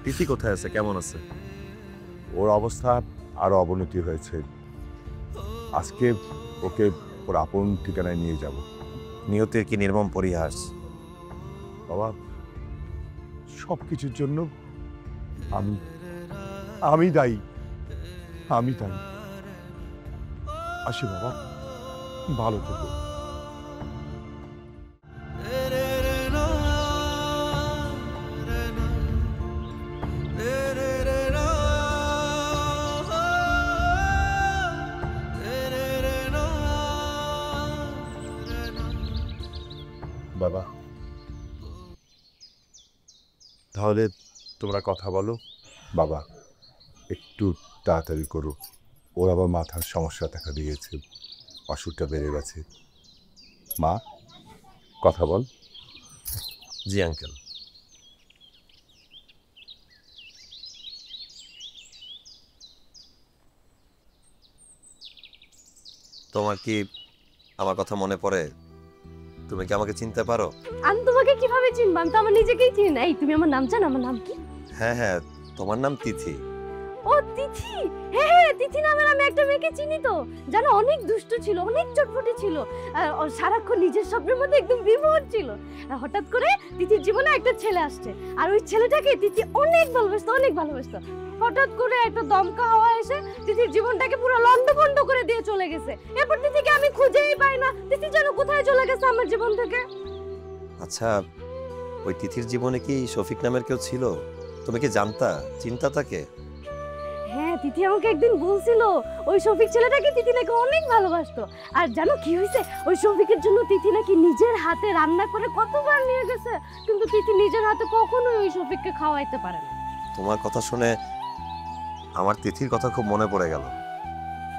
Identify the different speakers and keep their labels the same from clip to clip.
Speaker 1: তিথি কোথায় আছে, কেমন আছে?
Speaker 2: ওর অবস্থা আরো অবনতি হয়েছে। আজকে ওকে ওর আপন ঠিকানায় নিয়ে যাব।
Speaker 1: নিয়তির কি নির্মম পরিহাস!
Speaker 2: বাবা, সব কিছুর জন্য আমি আমি দায়ী। আমি দায়ী। আসি বাবা, ভালো থেকো। বাবা, তাহলে তোমরা কথা বলো। বাবা, একটু তাড়াতাড়ি করো। ওর আবার মাথার সমস্যা দেখা দিয়েছে, অসুখটা বেড়ে গেছে। মা, কথা বল।
Speaker 1: জি আঙ্কেল। তোমার কি আমার কথা মনে পড়ে? তুমি কি আমাকে চিনতে পারো?
Speaker 3: আমি তোমাকে কিভাবে চিনবো? আমি তো আমার নিজেকেই চিনি না। এই তুমি আমার নাম জানো? আমার নাম কি?
Speaker 1: হ্যাঁ হ্যাঁ, তোমার নাম তিথি।
Speaker 3: ও তিথি। হ্যাঁ হ্যাঁ, তিথি নামের আমি একটা মেয়েকে চিনি তো। জানো, অনেক দুষ্ট ছিল, অনেক চটপটি ছিল। ও সারাক্ষণ নিজের স্বপ্নের মধ্যে একদম বিভোর ছিল। হঠাৎ করে তিথির জীবনে একটা ছেলে আসছে, আর ওই ছেলেটাকে তিথি অনেক ভালোবাসতো, অনেক ভালোবাসতো। হঠাৎ করে একটা দমকা হাওয়া এসে তিথির জীবনটাকে পুরো লন্ডভন্ড করে দিয়ে চলে গেছে। এরপর তিথিকে আমি খুঁজেই পাই না। তিথি যেন কোথায় চলে গেছে আমার জীবন থেকে।
Speaker 1: আচ্ছা, ওই তিথির জীবনে কি শফিক নামের কেউ ছিল? তুমি কি জানতা, চিন্তা তাকে?
Speaker 3: হ্যাঁ, তিথি আমাকে একদিন বলছিল ওই শফিক ছেলেটাকে তিথি নাকি অনেক ভালোবাসতো। আর জানো কি হয়েছে? ওই শফিকের জন্য তিথি নাকি নিজের হাতে রান্না করে কতবার নিয়ে গেছে, কিন্তু তিথি নিজের হাতে কখনোই ওই শফিককে খাওয়াইতে পারে না।
Speaker 1: তোমার কথা শুনে আমার তিথির কথা খুব মনে পড়ে গেল।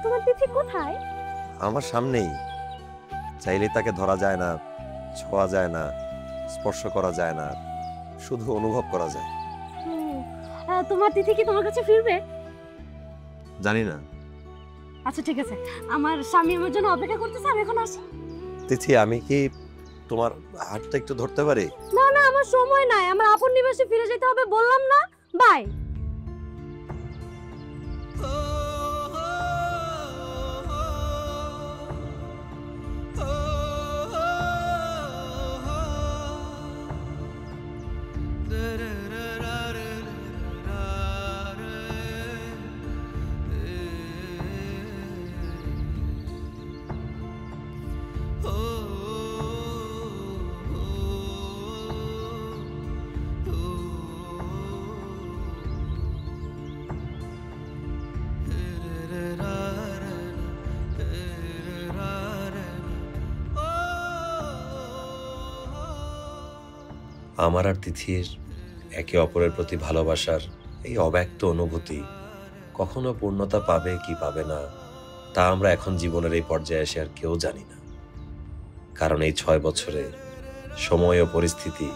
Speaker 3: তোমার তিথি কোথায়?
Speaker 1: আমার সামনেই। চাইলেই তাকে ধরা যায় না, ছোঁয়া যায় না, স্পর্শ করা যায় না, শুধু অনুভব করা যায়।
Speaker 3: তোমার তিথি কি তোমার কাছে ফিরবে?
Speaker 1: জানি না।
Speaker 3: আচ্ছা ঠিক আছে, আমার স্বামী আমার জন্য অপেক্ষা করতেছে, আমি এখন আসি।
Speaker 1: তিথি, আমি কি তোমার হাতটা একটু ধরতে পারি?
Speaker 3: না না, আমার সময় নাই, আমার আপন নিবাসে ফিরে যেতে হবে, বললাম না। বাই।
Speaker 1: আমার আর তিথির একে অপরের প্রতি ভালোবাসার এই অব্যক্ত অনুভূতি কখনো পূর্ণতা পাবে কি পাবে না, তা আমরা এখন জীবনের এই পর্যায়ে এসে আর কেউ জানি না। কারণ এই 6 বছরে সময় ও পরিস্থিতি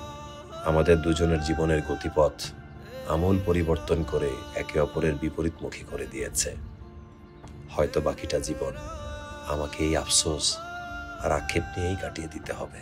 Speaker 1: আমাদের দুজনের জীবনের গতিপথ আমূল পরিবর্তন করে একে অপরের বিপরীতমুখী করে দিয়েছে। হয়তো বাকিটা জীবন আমাকে এই আফসোস আর আক্ষেপ নিয়েই কাটিয়ে দিতে হবে।